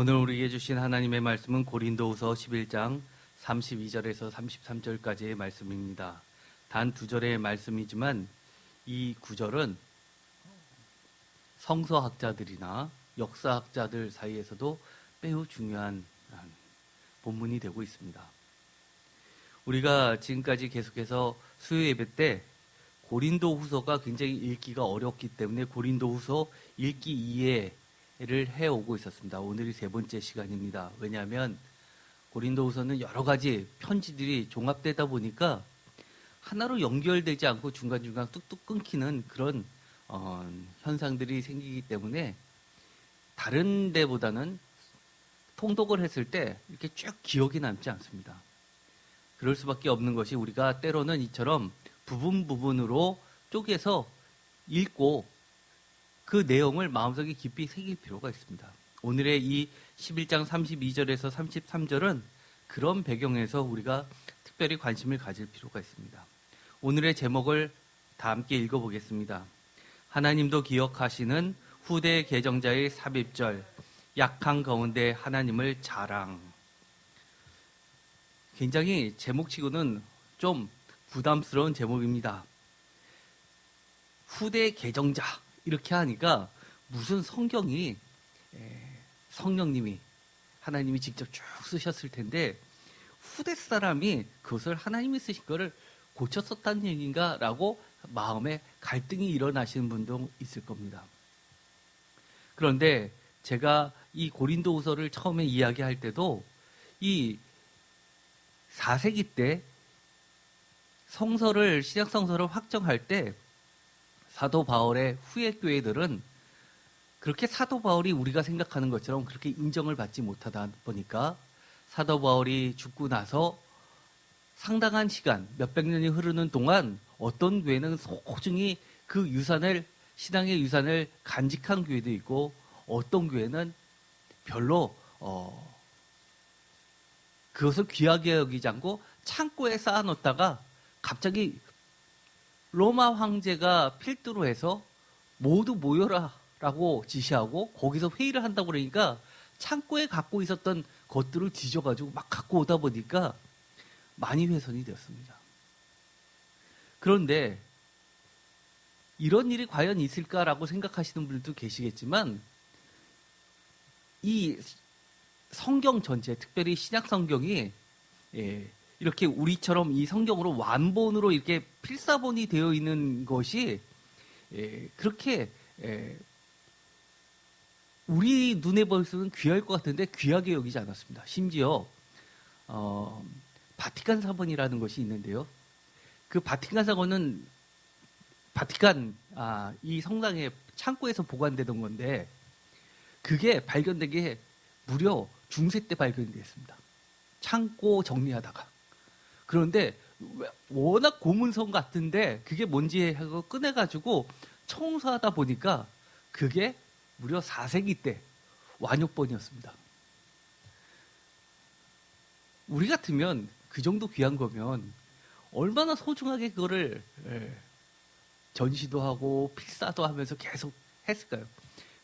오늘 우리에게 주신 하나님의 말씀은 고린도후서 11장 32절에서 33절까지의 말씀입니다. 단 두 절의 말씀이지만 이 구절은 성서학자들이나 역사학자들 사이에서도 매우 중요한 본문이 되고 있습니다. 우리가 지금까지 계속해서 수요 예배 때 고린도후서가 굉장히 읽기가 어렵기 때문에 고린도후서 읽기 이해를 해오고 있었습니다. 오늘이 세 번째 시간입니다. 왜냐하면 고린도후서는 여러 가지 편지들이 종합되다 보니까 하나로 연결되지 않고 중간중간 뚝뚝 끊기는 그런 현상들이 생기기 때문에 다른 데보다는 통독을 했을 때 이렇게 쭉 기억이 남지 않습니다. 그럴 수밖에 없는 것이 우리가 때로는 이처럼 부분으로 쪼개서 읽고 그 내용을 마음속에 깊이 새길 필요가 있습니다. 오늘의 이 11장 32절에서 33절은 그런 배경에서 우리가 특별히 관심을 가질 필요가 있습니다. 오늘의 제목을 다 함께 읽어보겠습니다. 하나님도 기억하시는 후대 개정자의 삽입절, 약한 가운데 하나님을 자랑. 굉장히 제목치고는 좀 부담스러운 제목입니다. 후대 개정자 이렇게 하니까 무슨 성경이 성령님이 하나님이 직접 쭉 쓰셨을 텐데 후대 사람이 그것을 하나님이 쓰신 거를 고쳐 썼다는 얘기인가 라고 마음에 갈등이 일어나시는 분도 있을 겁니다. 그런데 제가 이 고린도후서를 처음에 이야기할 때도 이 4세기 때 신약 성서를 확정할 때 사도 바울의 후예 교회들은 그렇게 사도 바울이 우리가 생각하는 것처럼 그렇게 인정을 받지 못하다 보니까 사도 바울이 죽고 나서 상당한 시간, 몇백 년이 흐르는 동안 어떤 교회는 소중히 그 신앙의 유산을 간직한 교회도 있고 어떤 교회는 별로 그것을 귀하게 여기지 않고 창고에 쌓아놓다가 갑자기 로마 황제가 필두로 해서 모두 모여라 라고 지시하고 거기서 회의를 한다고 그러니까 창고에 갖고 있었던 것들을 뒤져가지고 막 갖고 오다 보니까 많이 훼손이 되었습니다. 그런데 이런 일이 과연 있을까라고 생각하시는 분들도 계시겠지만 이 성경 전체, 특별히 신약 성경이 이렇게 우리처럼 이 성경으로 완본으로 이렇게 필사본이 되어 있는 것이 그렇게 우리 눈에 보여서는 귀할 것 같은데 귀하게 여기지 않았습니다. 심지어 바티칸 사본이라는 것이 있는데요. 그 바티칸 사본은 이 성당의 창고에서 보관되던 건데 그게 발견된 게 무려 중세 때 발견됐습니다. 창고 정리하다가. 그런데 워낙 고문성 같은데 그게 뭔지 하고 꺼내가지고 청소하다 보니까 그게 무려 4세기 때 완역본이었습니다. 우리 같으면 그 정도 귀한 거면 얼마나 소중하게 그거를 전시도 하고 필사도 하면서 계속 했을까요?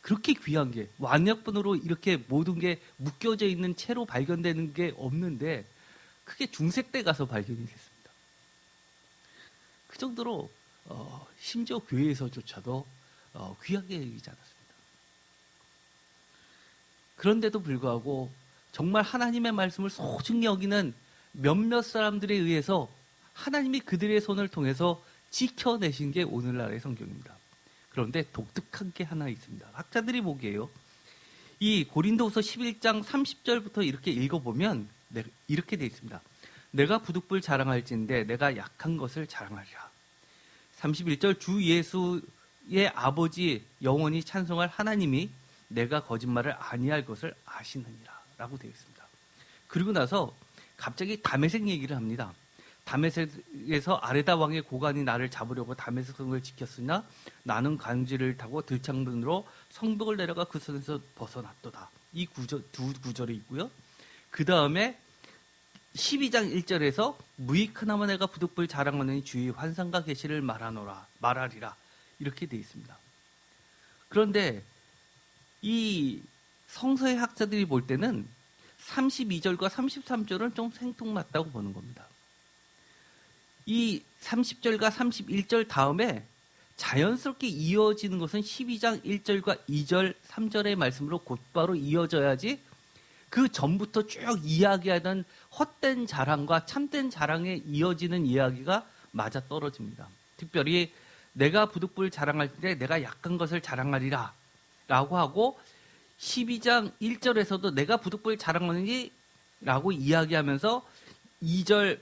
그렇게 귀한 게 완역본으로 이렇게 모든 게 묶여져 있는 채로 발견되는 게 없는데 그게 중세 때 가서 발견이 됐습니다. 그 정도로 심지어 교회에서조차도 귀하게 여기지 않았습니다. 그런데도 불구하고 정말 하나님의 말씀을 소중히 여기는 몇몇 사람들에 의해서 하나님이 그들의 손을 통해서 지켜내신 게 오늘날의 성경입니다. 그런데 독특한 게 하나 있습니다. 학자들이 보기에요. 이 고린도후서 11장 30절부터 이렇게 읽어보면 이렇게 되어 있습니다. 내가 부득불 자랑할진대 내가 약한 것을 자랑하리라. 31절 주 예수의 아버지 영원히 찬송할 하나님이 내가 거짓말을 아니할 것을 아시느니라 라고 되어 있습니다. 그리고 나서 갑자기 다메섹 얘기를 합니다. 다메섹에서 아레다 왕의 고관이 나를 잡으려고 다메섹 성을 지켰으나 나는 간지를 타고 들창문으로 성벽을 내려가 그 선에서 벗어났도다. 이 두 구절이 있고요. 그 다음에 12장 1절에서 무익하나마 내가 부득불 자랑하느니 주의 환상과 계시를 말하리라 이렇게 되어 있습니다. 그런데 이 성서의 학자들이 볼 때는 32절과 33절은 좀 생뚱맞다고 보는 겁니다. 이 30절과 31절 다음에 자연스럽게 이어지는 것은 12장 1절과 2절, 3절의 말씀으로 곧바로 이어져야지 그 전부터 쭉 이야기하던 헛된 자랑과 참된 자랑에 이어지는 이야기가 맞아떨어집니다. 특별히 내가 부득불 자랑할 때 내가 약한 것을 자랑하리라 라고 하고 12장 1절에서도 내가 부득불 자랑하는지 라고 이야기하면서 2절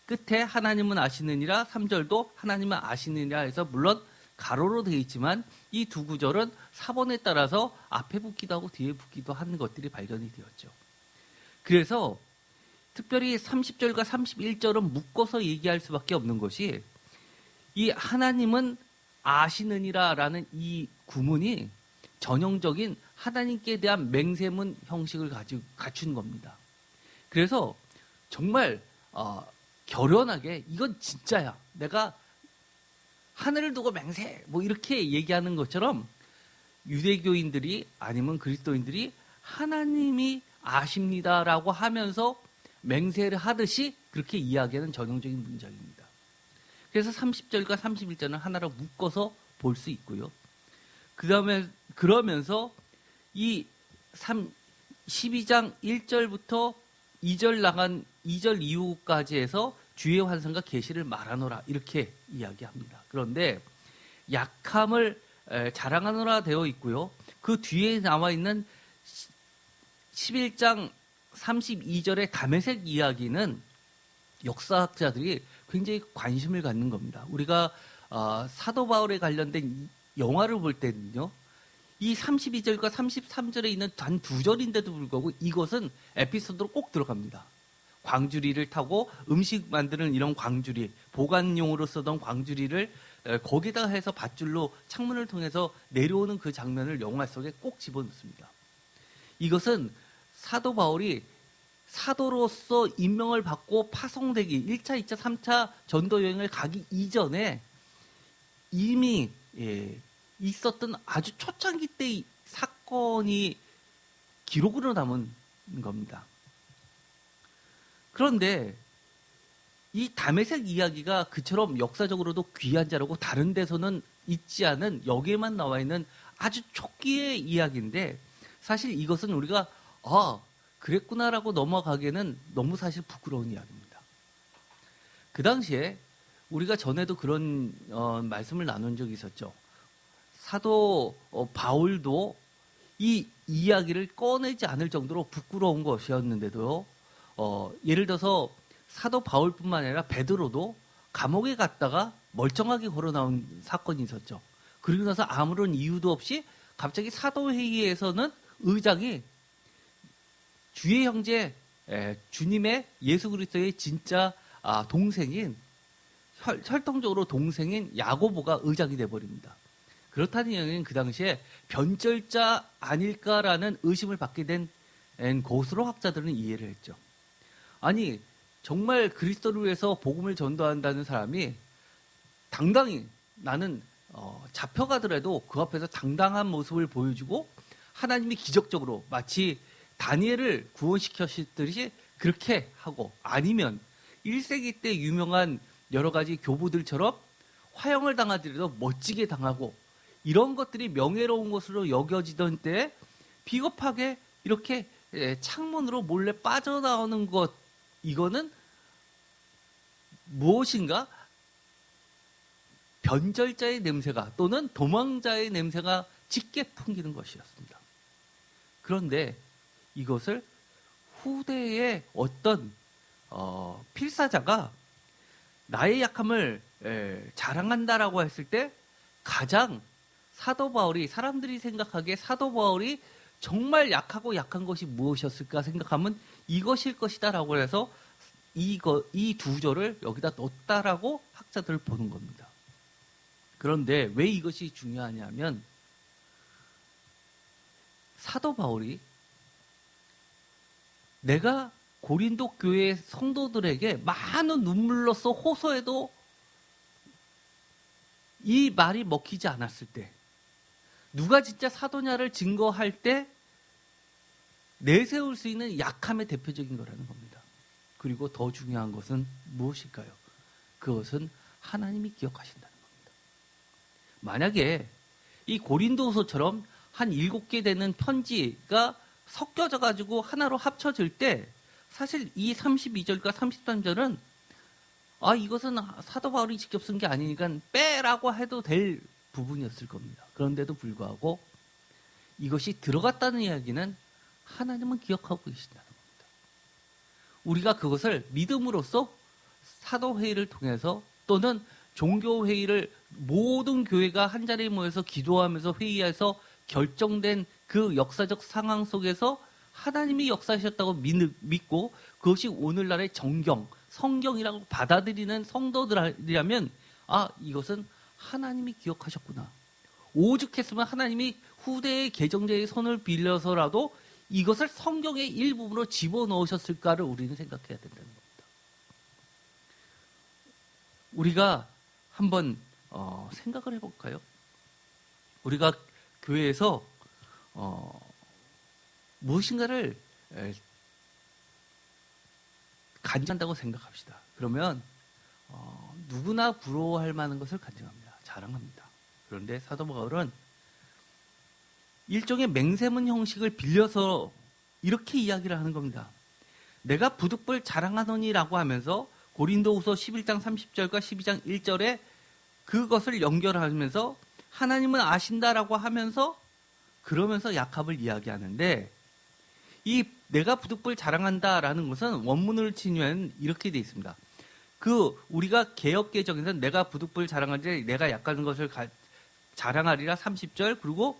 끝에 하나님은 아시느니라, 3절도 하나님은 아시느니라 해서 물론 가로로 되어 있지만 이 두 구절은 사본에 따라서 앞에 붙기도 하고 뒤에 붙기도 하는 것들이 발견이 되었죠. 그래서 특별히 30절과 31절은 묶어서 얘기할 수밖에 없는 것이 이 하나님은 아시느니라 라는 이 구문이 전형적인 하나님께 대한 맹세문 형식을 갖춘 겁니다. 그래서 정말 결연하게 이건 진짜야. 내가 하늘을 두고 맹세 뭐 이렇게 얘기하는 것처럼 유대교인들이 아니면 그리스도인들이 하나님이 아십니다라고 하면서 맹세를 하듯이 그렇게 이야기하는 전형적인 문장입니다. 그래서 30절과 31절은 하나로 묶어서 볼 수 있고요. 그 다음에 그러면서 이 12장 1절부터 2절 나간 2절 이후까지 해서 주의 환상과 계시를 말하노라 이렇게 이야기합니다. 그런데 약함을 자랑하노라 되어 있고요. 그 뒤에 나와 있는 11장 32절의 다메섹 이야기는 역사학자들이 굉장히 관심을 갖는 겁니다. 우리가 사도 바울에 관련된 영화를 볼 때는요. 이 32절과 33절에 있는 단 두 절인데도 불구하고 이것은 에피소드로 꼭 들어갑니다. 광주리를 타고 음식 만드는 이런 광주리, 보관용으로 쓰던 광주리를 거기다 해서 밧줄로 창문을 통해서 내려오는 그 장면을 영화 속에 꼭 집어넣습니다. 이것은 사도 바울이 사도로서 임명을 받고 파송되기 1차, 2차, 3차 전도 여행을 가기 이전에 이미 있었던 아주 초창기 때의 사건이 기록으로 남은 겁니다. 그런데 이 다메섹 이야기가 그처럼 역사적으로도 귀한 자라고 다른 데서는 있지 않은 여기에만 나와 있는 아주 초기의 이야기인데 사실 이것은 우리가 그랬구나라고 넘어가기에는 너무 사실 부끄러운 이야기입니다. 그 당시에 우리가 전에도 그런 말씀을 나눈 적이 있었죠. 사도 바울도 이 이야기를 꺼내지 않을 정도로 부끄러운 것이었는데도 예를 들어서 사도 바울뿐만 아니라 베드로도 감옥에 갔다가 멀쩡하게 걸어 나온 사건이 있었죠. 그리고 나서 아무런 이유도 없이 갑자기 사도회의에서는 의장이 주의 형제 주님의 예수 그리스도의 진짜 동생인 혈통적으로 동생인 야고보가 의장이 돼버립니다. 그렇다는 얘기는 그 당시에 변절자 아닐까라는 의심을 받게 된 것으로 학자들은 이해를 했죠. 아니 정말 그리스도를 위해서 복음을 전도한다는 사람이 당당히 나는 잡혀가더라도 그 앞에서 당당한 모습을 보여주고 하나님이 기적적으로 마치 다니엘을 구원시켰듯이 그렇게 하고 아니면 1세기 때 유명한 여러 가지 교부들처럼 화형을 당하더라도 멋지게 당하고 이런 것들이 명예로운 것으로 여겨지던 때에 비겁하게 이렇게 창문으로 몰래 빠져나오는 것 이거는 무엇인가 변절자의 냄새가 또는 도망자의 냄새가 짙게 풍기는 것이었습니다. 그런데 이것을 후대의 어떤 필사자가 나의 약함을 자랑한다라고 했을 때 가장 사도 바울이 사람들이 생각하기에 사도 바울이 정말 약하고 약한 것이 무엇이었을까 생각하면 이것일 것이다라고 해서 이 두 절을 여기다 넣었다라고 학자들을 보는 겁니다. 그런데 왜 이것이 중요하냐면 사도 바울이 내가 고린도 교회 성도들에게 많은 눈물로써 호소해도 이 말이 먹히지 않았을 때 누가 진짜 사도냐를 증거할 때 내세울 수 있는 약함의 대표적인 거라는 겁니다. 그리고 더 중요한 것은 무엇일까요? 그것은 하나님이 기억하신다는 겁니다. 만약에 이 고린도후서처럼 한 7개 되는 편지가 섞여져 가지고 하나로 합쳐질 때 사실 이 32절과 33절은 이것은 사도 바울이 직접 쓴 게 아니니까 빼라고 해도 될 부분이었을 겁니다. 그런데도 불구하고 이것이 들어갔다는 이야기는 하나님은 기억하고 계신다는 겁니다. 우리가 그것을 믿음으로써 사도회의를 통해서 또는 종교회의를 모든 교회가 한 자리에 모여서 기도하면서 회의해서 결정된 그 역사적 상황 속에서 하나님이 역사하셨다고 믿고 그것이 오늘날의 정경, 성경이라고 받아들이는 성도들이라면 이것은 하나님이 기억하셨구나. 오죽했으면 하나님이 후대의 개정자의 손을 빌려서라도 이것을 성경의 일부분으로 집어넣으셨을까를 우리는 생각해야 된다는 겁니다. 우리가 한번 생각을 해볼까요? 우리가 교회에서 무엇인가를 간증한다고 생각합시다. 그러면 누구나 부러워할 만한 것을 간증합니다. 자랑합니다. 그런데 사도 바울은 일종의 맹세문 형식을 빌려서 이렇게 이야기를 하는 겁니다. 내가 부득불 자랑하노니라고 하면서 고린도후서 11장 30절과 12장 1절에 그것을 연결하면서 하나님은 아신다라고 하면서 그러면서 약합을 이야기하는데 이 내가 부득불 자랑한다라는 것은 원문을 치면 이렇게 되어 있습니다. 우리가 개역개정에서는 내가 부득불 자랑하지 내가 약한 것을 자랑하리라 30절 그리고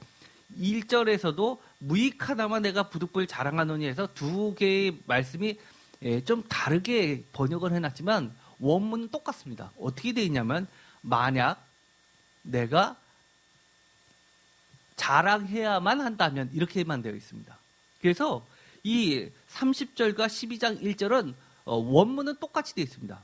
1절에서도 무익하나마 내가 부득불 자랑하노니 해서 두 개의 말씀이 좀 다르게 번역을 해놨지만 원문은 똑같습니다. 어떻게 되어 있냐면 만약 내가 자랑해야만 한다면 이렇게만 되어 있습니다. 그래서 이 30절과 12장 1절은 원문은 똑같이 되어 있습니다.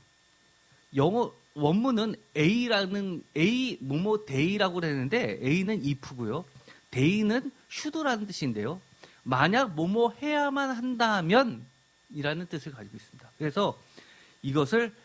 영어 원문은 A 뭐뭐 데이라고 그랬는데 A는 if고요. 데이는 should라는 뜻인데요. 만약 뭐뭐 해야만 한다면 이라는 뜻을 가지고 있습니다. 그래서 이것을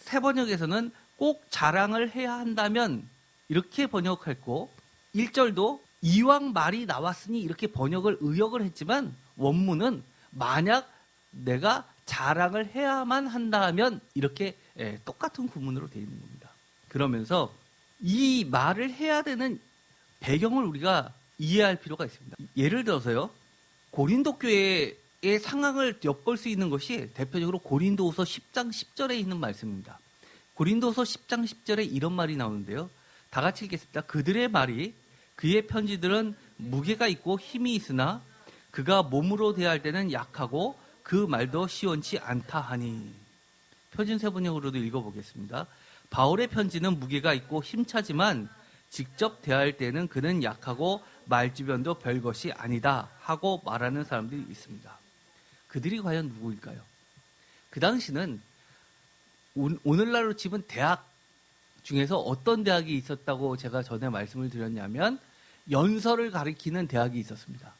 새 번역에서는 꼭 자랑을 해야 한다면 이렇게 번역했고 1절도 이왕 말이 나왔으니 이렇게 번역을 의역을 했지만 원문은 만약 내가 자랑을 해야만 한다면 이렇게 똑같은 구문으로 되어 있는 겁니다. 그러면서 이 말을 해야 되는 배경을 우리가 이해할 필요가 있습니다. 예를 들어서요. 고린도 교회의 상황을 엿볼 수 있는 것이 대표적으로 고린도후서 10장 10절에 있는 말씀입니다. 고린도후서 10장 10절에 이런 말이 나오는데요. 다 같이 읽겠습니다. 그들의 말이 그의 편지들은 무게가 있고 힘이 있으나 그가 몸으로 대할 때는 약하고 그 말도 시원치 않다 하니. 표준세 번역으로도 읽어보겠습니다. 바울의 편지는 무게가 있고 힘차지만 직접 대할 때는 그는 약하고 말주변도 별것이 아니다 하고 말하는 사람들이 있습니다. 그들이 과연 누구일까요? 그 당시는 오늘날로 치면 대학 중에서 어떤 대학이 있었다고 제가 전에 말씀을 드렸냐면 연설을 가리키는 대학이 있었습니다.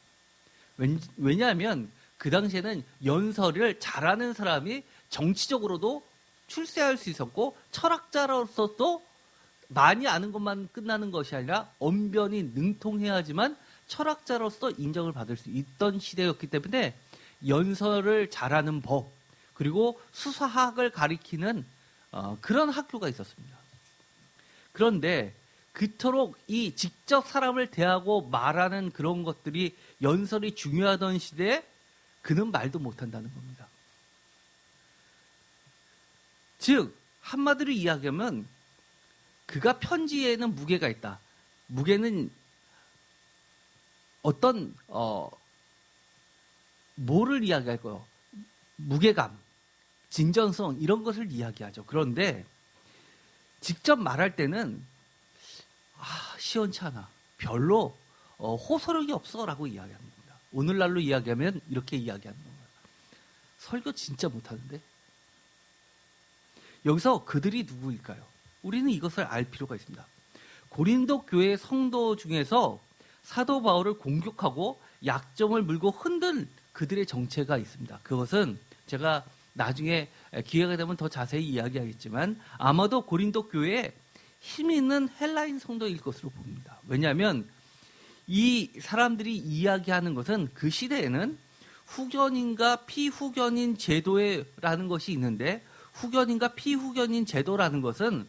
왜냐하면 그 당시에는 연설을 잘하는 사람이 정치적으로도 출세할 수 있었고 철학자로서도 많이 아는 것만 끝나는 것이 아니라 언변이 능통해야지만 철학자로서 인정을 받을 수 있던 시대였기 때문에 연설을 잘하는 법 그리고 수사학을 가리키는 그런 학교가 있었습니다. 그런데 그토록 이 직접 사람을 대하고 말하는 그런 것들이 연설이 중요하던 시대에 그는 말도 못한다는 겁니다. 즉 한마디로 이야기하면 그가 편지에는 무게가 있다. 무게는 어떤 뭐를 이야기할까요? 무게감, 진정성 이런 것을 이야기하죠. 그런데 직접 말할 때는 시원치 않아. 별로 호소력이 없어라고 이야기하는 겁니다. 오늘날로 이야기하면 이렇게 이야기하는 겁니다. 설교 진짜 못하는데? 여기서 그들이 누구일까요? 우리는 이것을 알 필요가 있습니다. 고린도 교회 성도 중에서 사도 바울을 공격하고 약점을 물고 흔든 그들의 정체가 있습니다. 그것은 제가 나중에 기회가 되면 더 자세히 이야기하겠지만 아마도 고린도 교회에 힘 있는 헬라인 성도일 것으로 봅니다. 왜냐하면 이 사람들이 이야기하는 것은 그 시대에는 후견인과 피후견인 제도라는 것이 있는데, 후견인과 피후견인 제도라는 것은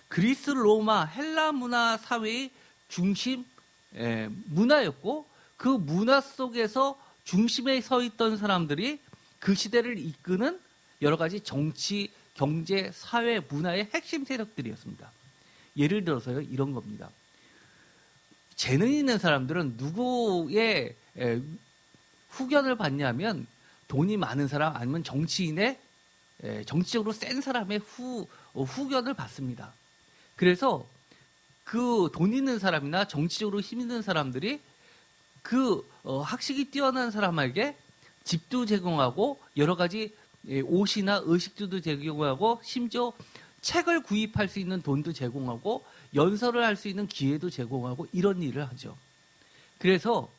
그리스 로마 헬라 문화 사회의 중심 문화였고, 그 문화 속에서 중심에 서 있던 사람들이 그 시대를 이끄는 여러 가지 정치, 경제, 사회, 문화의 핵심 세력들이었습니다. 예를 들어서요, 이런 겁니다. 재능 있는 사람들은 누구의 후견을 받냐면 돈이 많은 사람 아니면 정치인의 정치적으로 센 사람의 후견을 받습니다. 그래서 그 돈 있는 사람이나 정치적으로 힘 있는 사람들이 그 학식이 뛰어난 사람에게 집도 제공하고 여러 가지 옷이나 의식주도 제공하고 심지어 책을 구입할 수 있는 돈도 제공하고 연설을 할 수 있는 기회도 제공하고 이런 일을 하죠. 그래서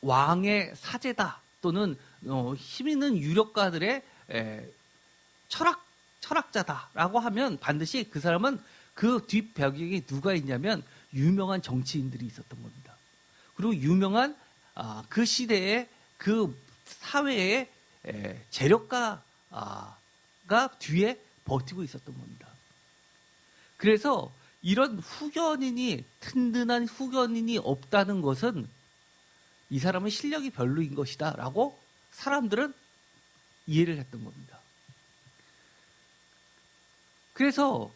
왕의 사제다 또는 힘 있는 유력가들의 철학자다라고 하면 반드시 그 사람은 그 뒷배경에 누가 있냐면 유명한 정치인들이 있었던 겁니다. 그리고 유명한 그 시대의 그 사회의 재력가가 뒤에 버티고 있었던 겁니다. 그래서 이런 후견인이, 든든한 후견인이 없다는 것은 이 사람은 실력이 별로인 것이다 라고 사람들은 이해를 했던 겁니다. 그래서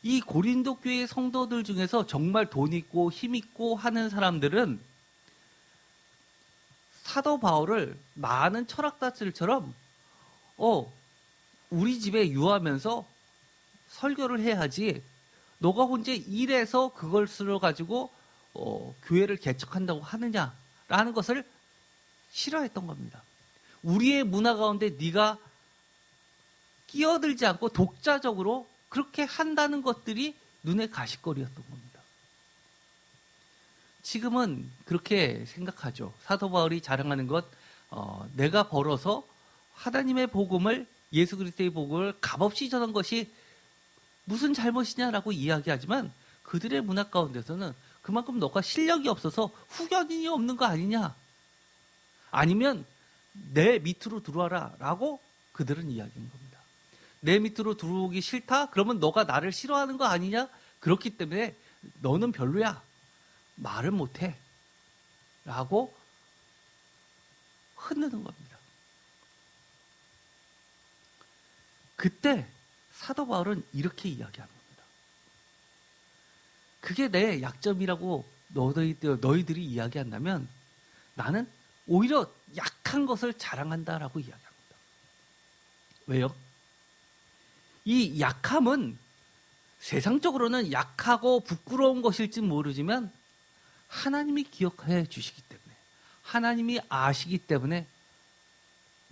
이 고린도 교회 성도들 중에서 정말 돈 있고 힘 있고 하는 사람들은 사도 바울을 많은 철학자들처럼 우리 집에 유하면서 설교를 해야지 너가 혼자 일해서 그걸 쓸어가지고 교회를 개척한다고 하느냐라는 것을 싫어했던 겁니다. 우리의 문화 가운데 네가 끼어들지 않고 독자적으로 그렇게 한다는 것들이 눈에 가시거리였던 겁니다. 지금은 그렇게 생각하죠. 사도 바울이 자랑하는 것, 내가 벌어서 하나님의 복음을, 예수 그리스도의 복음을 값없이 전한 것이 무슨 잘못이냐라고 이야기하지만 그들의 문화 가운데서는 그만큼 너가 실력이 없어서 후견인이 없는 거 아니냐, 아니면 내 밑으로 들어와라 라고 그들은 이야기한 겁니다. 내 밑으로 들어오기 싫다? 그러면 너가 나를 싫어하는 거 아니냐? 그렇기 때문에 너는 별로야, 말을 못해 라고 흔드는 겁니다. 그때 사도 바울은 이렇게 이야기하는 겁니다. 그게 내 약점이라고 너희들이 이야기한다면 나는 오히려 약한 것을 자랑한다라고 이야기합니다. 왜요? 이 약함은 세상적으로는 약하고 부끄러운 것일지 모르지만 하나님이 기억해 주시기 때문에, 하나님이 아시기 때문에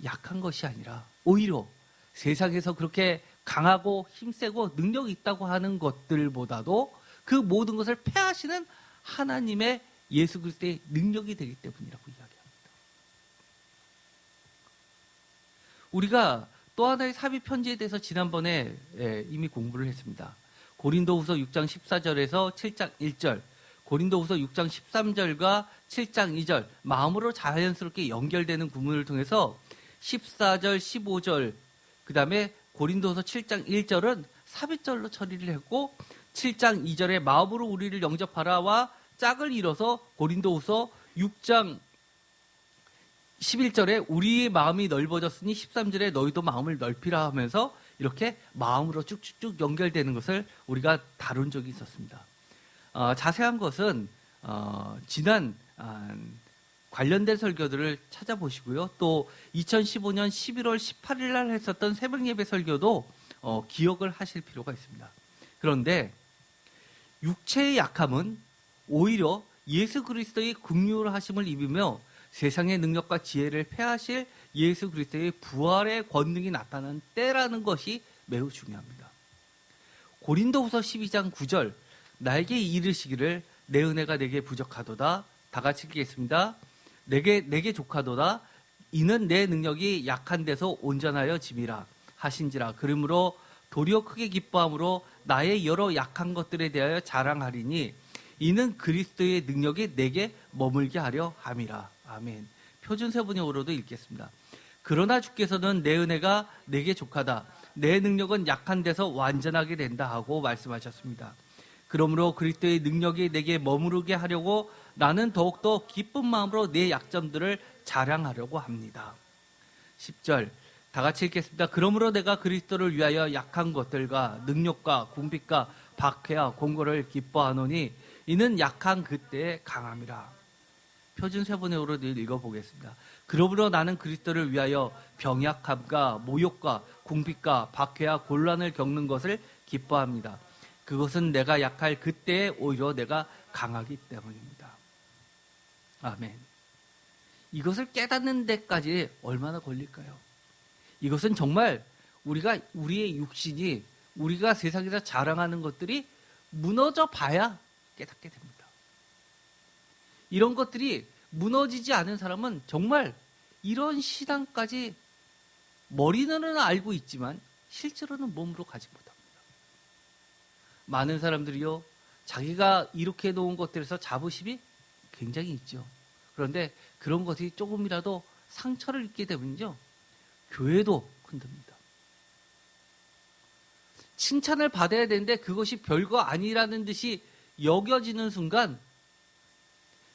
약한 것이 아니라 오히려 세상에서 그렇게 강하고 힘세고 능력이 있다고 하는 것들보다도 그 모든 것을 패하시는 하나님의 예수 그리스도의 능력이 되기 때문이라고 이야기합니다. 우리가 또 하나의 사비 편지에 대해서 지난번에 이미 공부를 했습니다. 고린도후서 6장 14절에서 7장 1절, 고린도후서 6장 13절과 7장 2절, 마음으로 자연스럽게 연결되는 구문을 통해서 14절, 15절, 그 다음에 고린도후서 7장 1절은 삽입절로 처리를 했고 7장 2절에 마음으로 우리를 영접하라와 짝을 이뤄서 고린도후서 6장 11절에 우리의 마음이 넓어졌으니 13절에 너희도 마음을 넓히라 하면서 이렇게 마음으로 쭉쭉쭉 연결되는 것을 우리가 다룬 적이 있었습니다. 자세한 것은 지난 관련된 설교들을 찾아보시고요. 또 2015년 11월 18일 날 했었던 새벽예배 설교도 기억을 하실 필요가 있습니다. 그런데 육체의 약함은 오히려 예수 그리스도의 긍휼하심을 입으며 세상의 능력과 지혜를 패하실 예수 그리스도의 부활의 권능이 나타나는 때라는 것이 매우 중요합니다. 고린도후서 12장 9절, 나에게 이르시기를 내 은혜가 내게 부족하도다. 다 같이 읽겠습니다. 내게 족하도다. 이는 내 능력이 약한 데서 온전하여 짐이라 하신지라. 그러므로 도리어 크게 기뻐함으로 나의 여러 약한 것들에 대하여 자랑하리니 이는 그리스도의 능력이 내게 머물게 하려 함이라. 아멘. 표준 세번역으로도 읽겠습니다. 그러나 주께서는 내 은혜가 내게 족하다. 내 능력은 약한 데서 완전하게 된다 하고 말씀하셨습니다. 그러므로 그리스도의 능력이 내게 머무르게 하려고 나는 더욱더 기쁜 마음으로 내 약점들을 자랑하려고 합니다. 10절 다 같이 읽겠습니다. 그러므로 내가 그리스도를 위하여 약한 것들과 능력과 궁핍과 박해와 공고를 기뻐하노니 이는 약한 그때의 강함이라. 표준 세번역으로 읽어보겠습니다. 그러므로 나는 그리스도를 위하여 병약함과 모욕과 궁핍과 박해와 곤란을 겪는 것을 기뻐합니다. 그것은 내가 약할 그때에 오히려 내가 강하기 때문입니다. 아멘. 이것을 깨닫는 데까지 얼마나 걸릴까요? 이것은 정말 우리의 육신이 우리가 세상에서 자랑하는 것들이 무너져 봐야 깨닫게 됩니다. 이런 것들이 무너지지 않은 사람은 정말 이런 신앙까지 머리는 알고 있지만 실제로는 몸으로 가지 못합니다. 많은 사람들이요, 자기가 이렇게 놓은 것들에서 자부심이 굉장히 있죠. 그런데 그런 것이 조금이라도 상처를 입게 되면요, 교회도 흔듭니다. 칭찬을 받아야 되는데 그것이 별거 아니라는 듯이 여겨지는 순간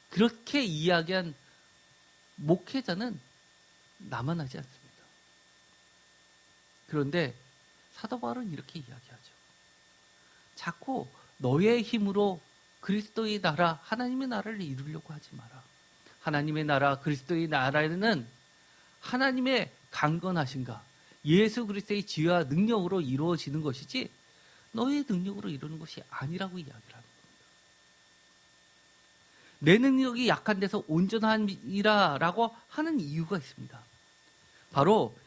그렇게 이야기한 목회자는 나만하지 않습니다. 그런데 사도 바울은 이렇게 이야기하죠. 자꾸 너의 힘으로 그리스도의 나라, 하나님의 나라를 이루려고 하지 마라. 하나님의 나라, 그리스도의 나라는 하나님의 강건하신가, 예수 그리스도의 지혜와 능력으로 이루어지는 것이지 너의 능력으로 이루는 것이 아니라고 이야기를 합니다. 내 능력이 약한 데서 온전함이라라고 하는 이유가 있습니다. 바로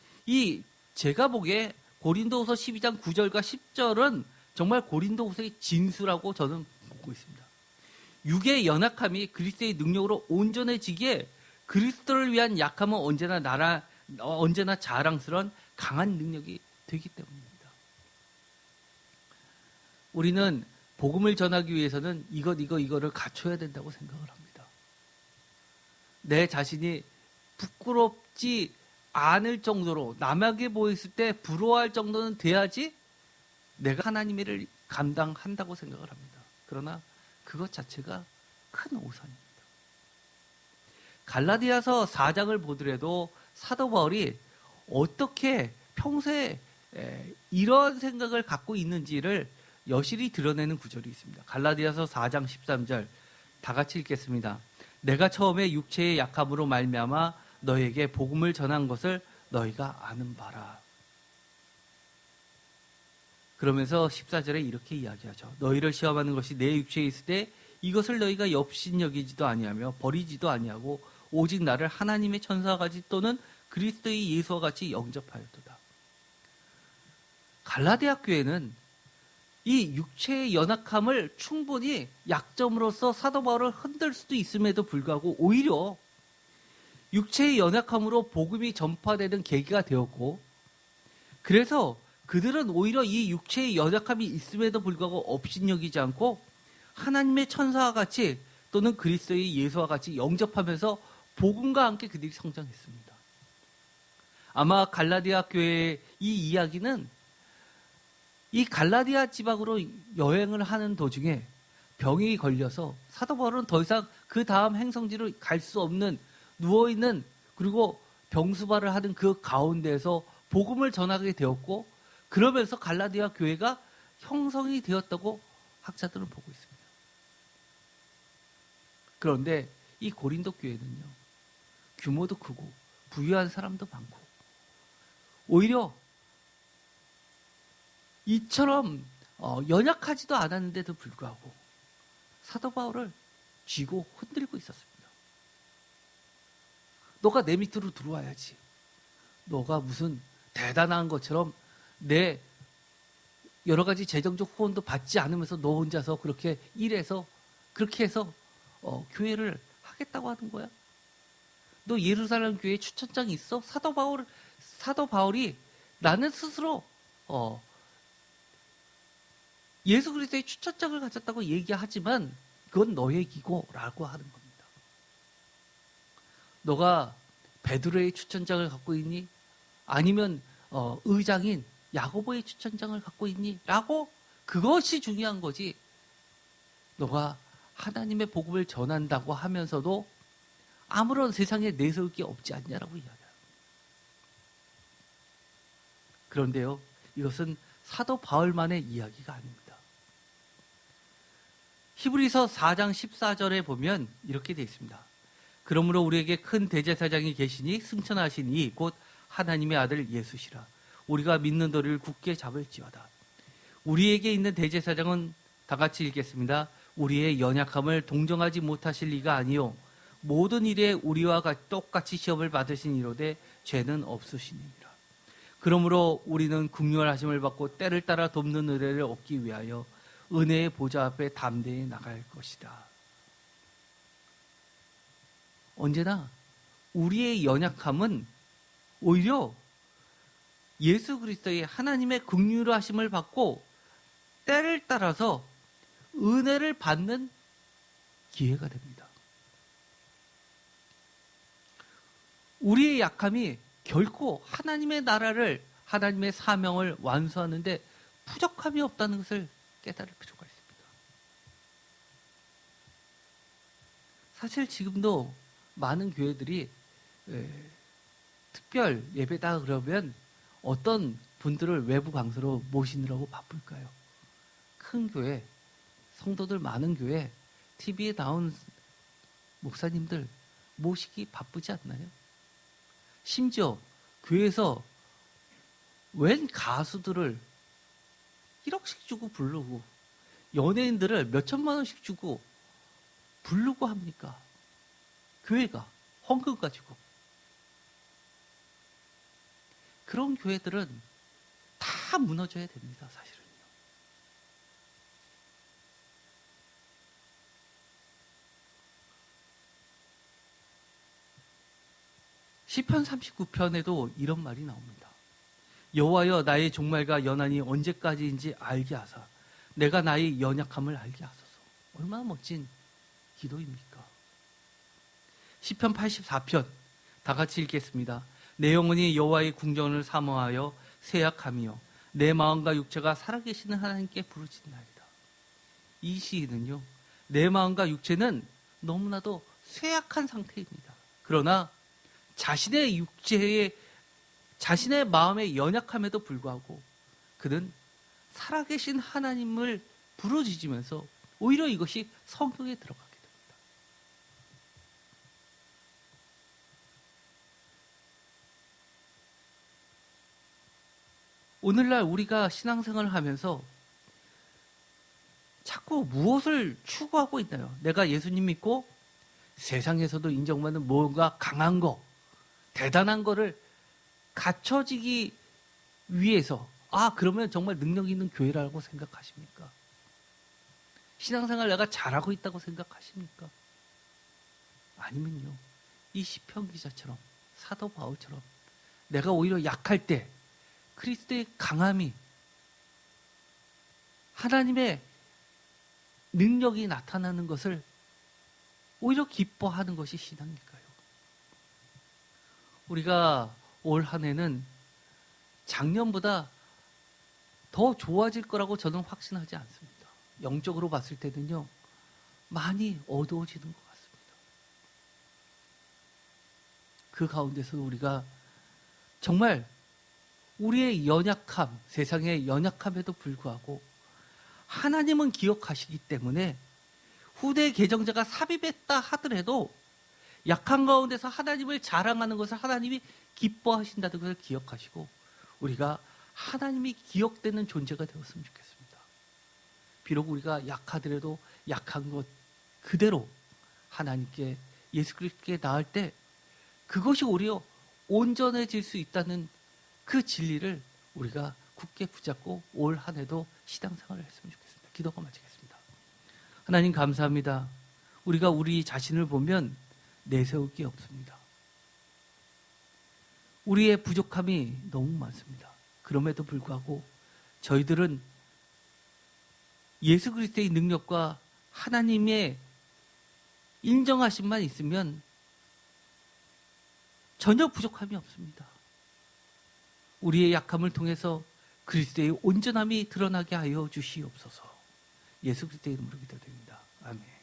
제가 보기에 고린도후서 12장 9절과 10절은 정말 고린도후서의 진수라고 저는 보고 있습니다. 육의 연약함이 그리스도의 능력으로 온전해지기에 그리스도를 위한 약함은 언제나 자랑스러운 강한 능력이 되기 때문입니다. 우리는 복음을 전하기 위해서는 이거를 갖춰야 된다고 생각을 합니다. 내 자신이 부끄럽지 않을 정도로, 남에게 보였을 때 부러워할 정도는 돼야지 내가 하나님의 일을 감당한다고 생각을 합니다. 그러나 그것 자체가 큰 오산입니다. 갈라디아서 4장을 보더라도 사도 바울이 어떻게 평소에 이런 생각을 갖고 있는지를 여실히 드러내는 구절이 있습니다. 갈라디아서 4장 13절 다 같이 읽겠습니다. 내가 처음에 육체의 약함으로 말미암아 너에게 복음을 전한 것을 너희가 아는 바라. 그러면서 14절에 이렇게 이야기하죠. 너희를 시험하는 것이 내 육체에 있을 때 이것을 너희가 업신여기지도 아니하며 버리지도 아니하고 오직 나를 하나님의 천사와 같이 또는 그리스도의 예수와 같이 영접하였도다. 갈라디아 교회는 이 육체의 연약함을 충분히 약점으로서 사도 바울을 흔들 수도 있음에도 불구하고 오히려 육체의 연약함으로 복음이 전파되는 계기가 되었고, 그래서 그들은 오히려 이 육체의 연약함이 있음에도 불구하고 업신여기지 않고 하나님의 천사와 같이 또는 그리스도의 예수와 같이 영접하면서 복음과 함께 그들이 성장했습니다. 아마 갈라디아 교회의 이 이야기는 이 갈라디아 지방으로 여행을 하는 도중에 병이 걸려서 사도 바울은 더 이상 그 다음 행성지로 갈 수 없는, 누워있는, 그리고 병수발을 하는 그 가운데에서 복음을 전하게 되었고, 그러면서 갈라디아 교회가 형성이 되었다고 학자들은 보고 있습니다. 그런데 이 고린도 교회는요, 규모도 크고 부유한 사람도 많고 오히려 이처럼 연약하지도 않았는데도 불구하고 사도 바울을 쥐고 흔들고 있었습니다. 너가 내 밑으로 들어와야지. 너가 무슨 대단한 것처럼 내 여러 가지 재정적 후원도 받지 않으면서 너 혼자서 그렇게 일해서 그렇게 해서 교회를 하겠다고 하는 거야? 너 예루살렘 교회에 추천장이 있어? 사도 바울이 나는 스스로 예수 그리스도의 추천장을 가졌다고 얘기하지만 그건 너 얘기고 라고 하는 겁니다. 너가 베드로의 추천장을 갖고 있니? 아니면 의장인 야고보의 추천장을 갖고 있니? 라고 그것이 중요한 거지. 너가 하나님의 복음을 전한다고 하면서도 아무런 세상에 내세울 게 없지 않냐라고 이야기합니다. 그런데요, 이것은 사도 바울만의 이야기가 아닙니다. 히브리서 4장 14절에 보면 이렇게 되어 있습니다. 그러므로 우리에게 큰 대제사장이 계시니 승천하시니 곧 하나님의 아들 예수시라. 우리가 믿는 도리를 굳게 잡을지어다. 우리에게 있는 대제사장은 다 같이 읽겠습니다. 우리의 연약함을 동정하지 못하실 리가 아니요 모든 일에 우리와 똑같이 시험을 받으신 이로되 죄는 없으시니라. 그러므로 우리는 긍휼하심을 받고 때를 따라 돕는 은혜를 얻기 위하여 은혜의 보좌 앞에 담대히 나갈 것이다. 언제나 우리의 연약함은 오히려 예수 그리스도의 하나님의 긍휼하심을 받고 때를 따라서 은혜를 받는 기회가 됩니다. 우리의 약함이 결코 하나님의 나라를, 하나님의 사명을 완수하는데 부족함이 없다는 것을 깨달을 필요가 있습니다. 사실 지금도 많은 교회들이 특별 예배다 그러면 어떤 분들을 외부 강사로 모시느라고 바쁠까요? 큰 교회, 성도들 많은 교회, TV에 나온 목사님들 모시기 바쁘지 않나요? 심지어 교회에서 웬 가수들을 1억씩 주고 부르고 연예인들을 몇 천만 원씩 주고 부르고 합니까? 교회가 헌금 가지고. 그런 교회들은 다 무너져야 됩니다, 사실은요. 시편 39편에도 이런 말이 나옵니다. 여호와여 나의 종말과 연한이 언제까지인지 알게 하사 내가 나의 연약함을 알게 하소서. 얼마나 멋진 기도입니까? 시편 84편 다 같이 읽겠습니다. 내 영혼이 여호와의 궁정을 사모하여 쇠약하며 내 마음과 육체가 살아계시는 하나님께 부르짖나이다. 이 시인은요, 내 마음과 육체는 너무나도 쇠약한 상태입니다. 그러나 자신의 마음의 연약함에도 불구하고 그는 살아계신 하나님을 부르짖으면서 오히려 이것이 성경에 들어가게 됩니다. 오늘날 우리가 신앙생활을 하면서 자꾸 무엇을 추구하고 있나요? 내가 예수님 믿고 세상에서도 인정받는 뭔가 강한 거, 대단한 거를 갖춰지기 위해서, 그러면 정말 능력 있는 교회라고 생각하십니까? 신앙생활 내가 잘하고 있다고 생각하십니까? 아니면요, 이 시편 기자처럼, 사도 바울처럼 내가 오히려 약할 때 그리스도의 강함이, 하나님의 능력이 나타나는 것을 오히려 기뻐하는 것이 신앙일까요? 우리가 올 한 해는 작년보다 더 좋아질 거라고 저는 확신하지 않습니다. 영적으로 봤을 때는요, 많이 어두워지는 것 같습니다. 그 가운데서 우리가 정말 우리의 연약함, 세상의 연약함에도 불구하고 하나님은 기억하시기 때문에 후대 개정자가 삽입했다 하더라도 약한 가운데서 하나님을 자랑하는 것을 하나님이 기뻐하신다는 것을 기억하시고 우리가 하나님이 기억되는 존재가 되었으면 좋겠습니다. 비록 우리가 약하더라도 약한 것 그대로 하나님께, 예수 그리스도께 나을 때 그것이 오히려 온전해질 수 있다는 그 진리를 우리가 굳게 붙잡고 올 한 해도 신앙생활을 했으면 좋겠습니다. 기도가 마치겠습니다. 하나님 감사합니다. 우리가 우리 자신을 보면 내세울 게 없습니다. 우리의 부족함이 너무 많습니다. 그럼에도 불구하고 저희들은 예수 그리스도의 능력과 하나님의 인정하심만 있으면 전혀 부족함이 없습니다. 우리의 약함을 통해서 그리스도의 온전함이 드러나게 하여 주시옵소서. 예수 그리스도의 이름으로 기도드립니다. 아멘.